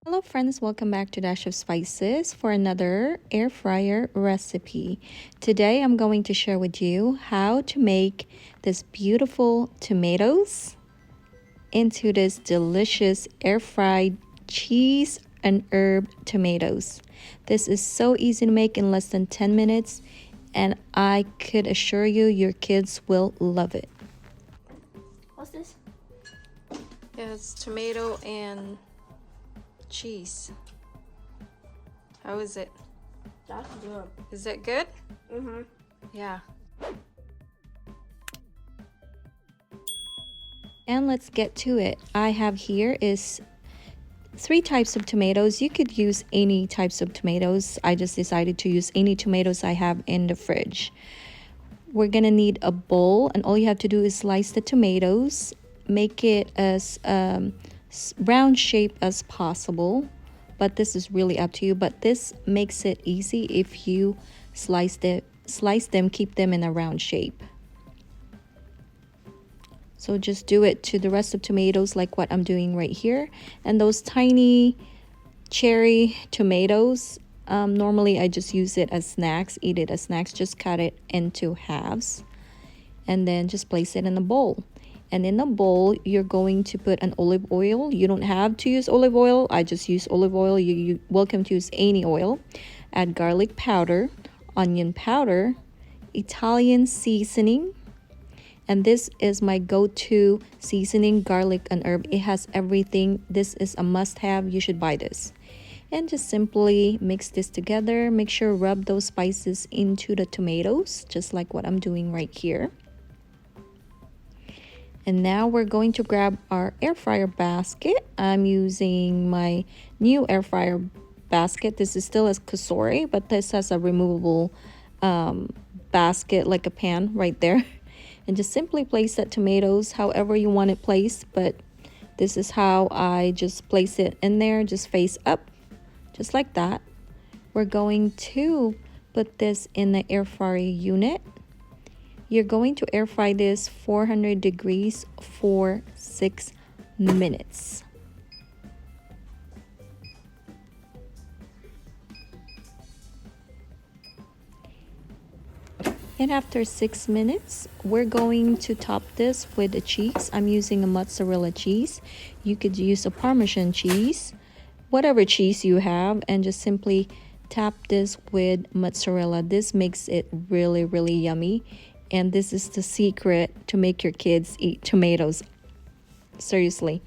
Hello friends, welcome back to Dash of Spices for another air fryer recipe. Today I'm going to share with you how to make this beautiful tomatoes into this delicious air fried cheese and herb tomatoes. This is so easy to make in less than 10 minutes and I could assure you your kids will love it. What's this? It's tomato and cheese. How is it? That's good. Is it good? Mm-hmm. Yeah. And let's get to it. I have here is 3 types of tomatoes. You could use any types of tomatoes. I just decided to use any tomatoes I have in the fridge. We're gonna need a bowl, and all you have to do is slice the tomatoes, make it as round shape as possible, but this is really up to you. But this makes it easy if you slice them, keep them in a round shape. So just do it to the rest of tomatoes like what I'm doing right here. And those tiny cherry tomatoes, normally I just use it as snacks, eat it as snacks. Just cut it into halves and then just place it in a bowl. And in the bowl, you're going to put an olive oil. You don't have to use olive oil. I just use olive oil. You're welcome to use any oil. Add garlic powder, onion powder, Italian seasoning. And this is my go-to seasoning, garlic and herb. It has everything. This is a must-have. You should buy this. And just simply mix this together. Make sure rub those spices into the tomatoes, just like what I'm doing right here. And now we're going to grab our air fryer basket. I'm using my new air fryer basket. This is still a Cosori, but this has a removable basket, like a pan right there. And just simply place that tomatoes however you want it placed, but this is how I just place it in there, just face up, just like that. We're going to put this in the air fryer unit. You're going to air fry this 400 degrees for 6 minutes. And after 6 minutes, we're going to top this with a cheese. I'm using a mozzarella cheese. You could use a Parmesan cheese, whatever cheese you have, and just simply tap this with mozzarella. This makes it really, really yummy. And this is the secret to make your kids eat tomatoes. Seriously.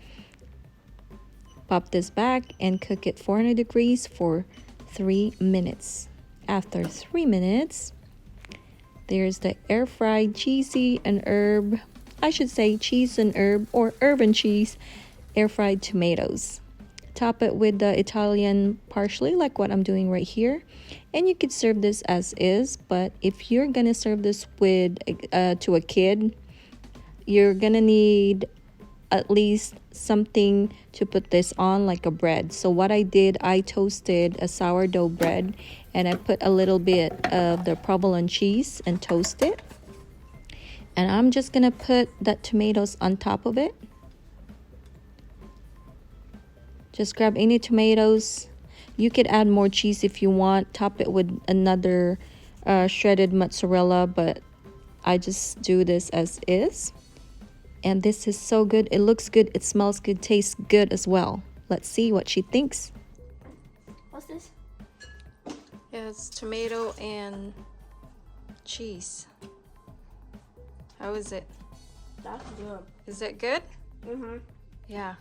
Pop this back and cook it 400 degrees for 3 minutes. After 3 minutes, there's the air fried cheesy and herb. I should say cheese and herb or herb and cheese air fried tomatoes. Top it with the Italian parsley like what I'm doing right here. And you could serve this as is, but if you're gonna serve this with to a kid, you're gonna need at least something to put this on, like a bread. So what I did, I toasted a sourdough bread and I put a little bit of the provolone cheese and toast it. And I'm just gonna put the tomatoes on top of it. Just grab any tomatoes. You could add more cheese if you want. Top it with another shredded mozzarella, but I just do this as is. And this is so good. It looks good. It smells good. Tastes good as well. Let's see what she thinks. What's this? Yeah, it's tomato and cheese. How is it? That's good. Is it good? Mm-hmm. Yeah.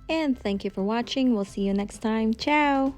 And thank you for watching. We'll see you next time. Ciao.